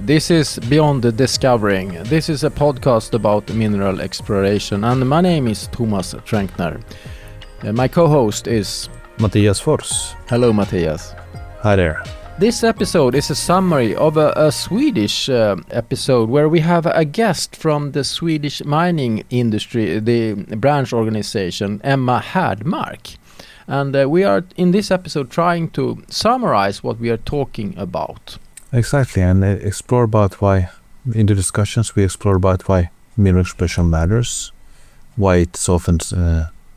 This is Beyond the Discovering. This is a podcast about mineral exploration, and my name is Thomas Tränkner. My co-host is Mattias Fors. Hello, Mattias. Hi there. This episode is a summary of a Swedish episode where we have a guest from the Swedish mining industry, the branch organization, Emma Härdmark. And we are in this episode trying to summarize what we are talking about. Exactly, and explore about why, in the discussions we explore about why mineral exploration matters, why it often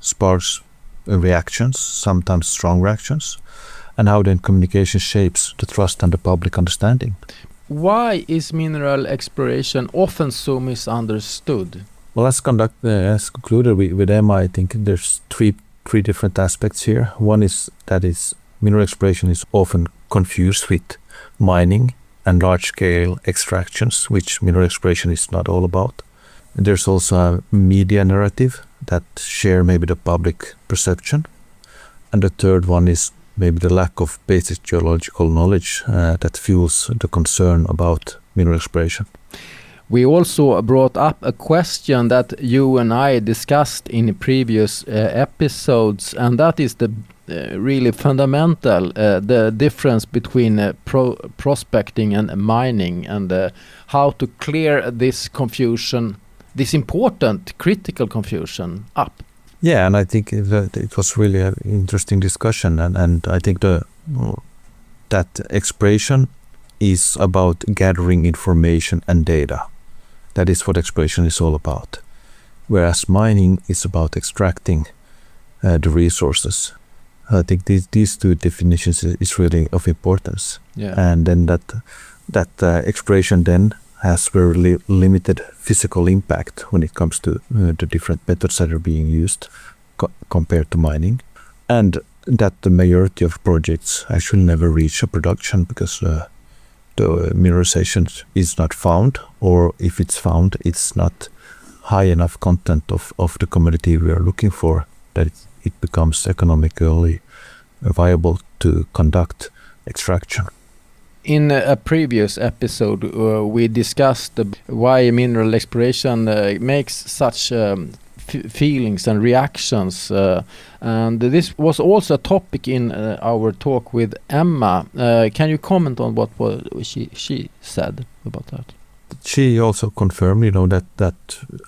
sparks reactions, sometimes strong reactions, and how then communication shapes the trust and the public understanding. Why is mineral exploration often so misunderstood? Well, as concluded with Emma, I think there's three different aspects here. One is that mineral exploration is often confused with mining and large-scale extractions, which mineral exploration is not all about. There's also a media narrative that share maybe the public perception. And the third one is maybe the lack of basic geological knowledge that fuels the concern about mineral exploration. We also brought up a question that you and I discussed in previous episodes, and that is the really fundamental, the difference between prospecting and mining, and how to clear this confusion, this important, critical confusion up. Yeah, and I think it was really an interesting discussion, and I think that exploration is about gathering information and data. That is what exploration is all about. Whereas mining is about extracting the resources. I think these two definitions is really of importance. Yeah. And then that exploration then has very limited physical impact when it comes to the different methods that are being used compared to mining. And that the majority of projects actually never reach a production because the mineralization is not found, or if it's found, it's not high enough content of the commodity we are looking for that it becomes economically viable to conduct extraction. In a previous episode, we discussed why mineral exploration makes such feelings and reactions, and this was also a topic in our talk with Emma. Can you comment on what she said about that? She also confirmed, that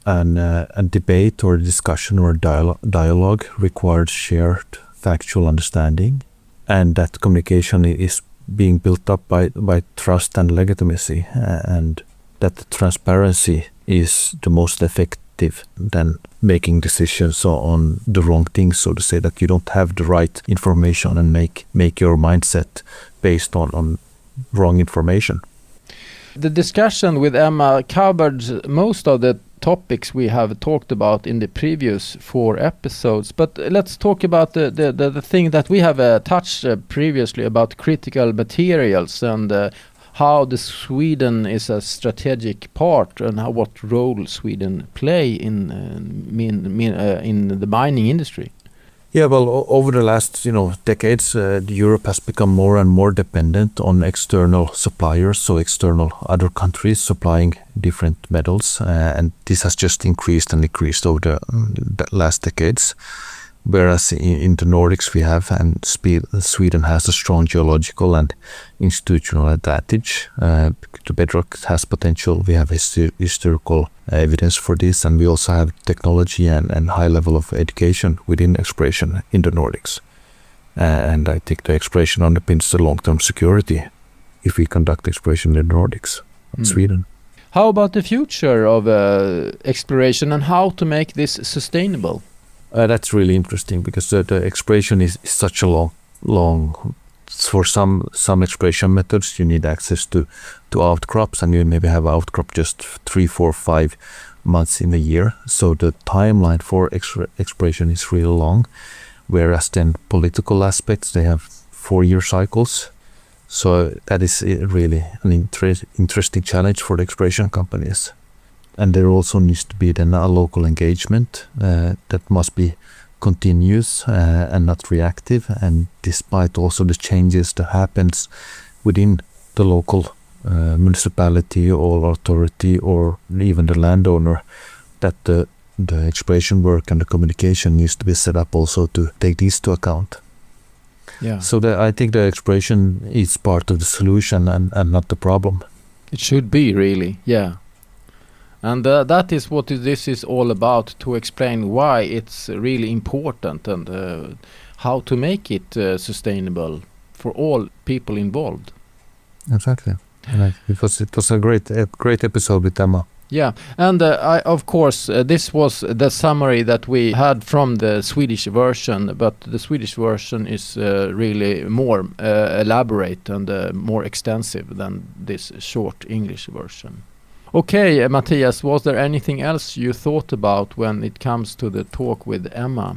a debate or discussion or dialogue requires shared factual understanding, and that communication is being built up by trust and legitimacy, and that transparency is the most effective than making decisions on the wrong things, so to say, that you don't have the right information and make your mindset based on wrong information. The discussion with Emma covered most of the topics we have talked about in the previous 4 episodes, but let's talk about the thing that we have touched previously about critical materials and how Sweden is a strategic part and what role Sweden play in the mining industry. Yeah, well, over the last decades, Europe has become more and more dependent on external suppliers, so external other countries supplying different metals, and this has just increased and increased over the last decades. Whereas in the Nordics we have, and Sweden has a strong geological and institutional advantage. The bedrock has potential. We have historical evidence for this, and we also have technology and high level of education within exploration in the Nordics. And I think the exploration underpins the long-term security if we conduct exploration in the Nordics, Sweden. How about the future of exploration and how to make this sustainable? That's really interesting because the exploration is such a long. For some exploration methods, you need access to outcrops, and you maybe have outcrop just 3, 4, 5 months in a year. So the timeline for exploration is really long, whereas then political aspects, they have 4-year cycles. So that is really an interesting challenge for the exploration companies. And there also needs to be then a local engagement that must be continuous and not reactive. And despite also the changes that happens within the local municipality or authority or even the landowner, that the exploration work and the communication needs to be set up also to take these to account. Yeah. So I think the exploration is part of the solution and not the problem. It should be, really, yeah. And that is what this is all about, to explain why it's really important and how to make it sustainable for all people involved. Exactly. It was a great episode with Emma. Yeah, and of course this was the summary that we had from the Swedish version, but the Swedish version is really more elaborate and more extensive than this short English version. Okay, Matthias, was there anything else you thought about when it comes to the talk with Emma?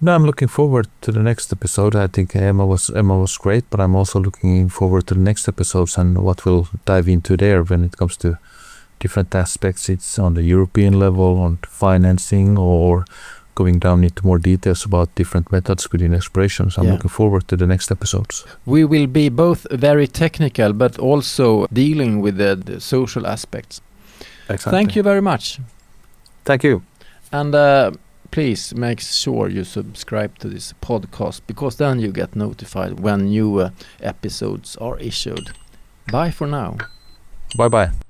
No, I'm looking forward to the next episode. I think Emma was great, but I'm also looking forward to the next episodes and what we'll dive into there when it comes to different aspects. It's on the European level, on financing, or going down into more details about different methods within exploration. So I'm looking forward to the next episodes. We will be both very technical, but also dealing with the social aspects. Exactly. Thank you very much. Thank you. And please make sure you subscribe to this podcast, because then you get notified when new episodes are issued. Bye for now. Bye-bye.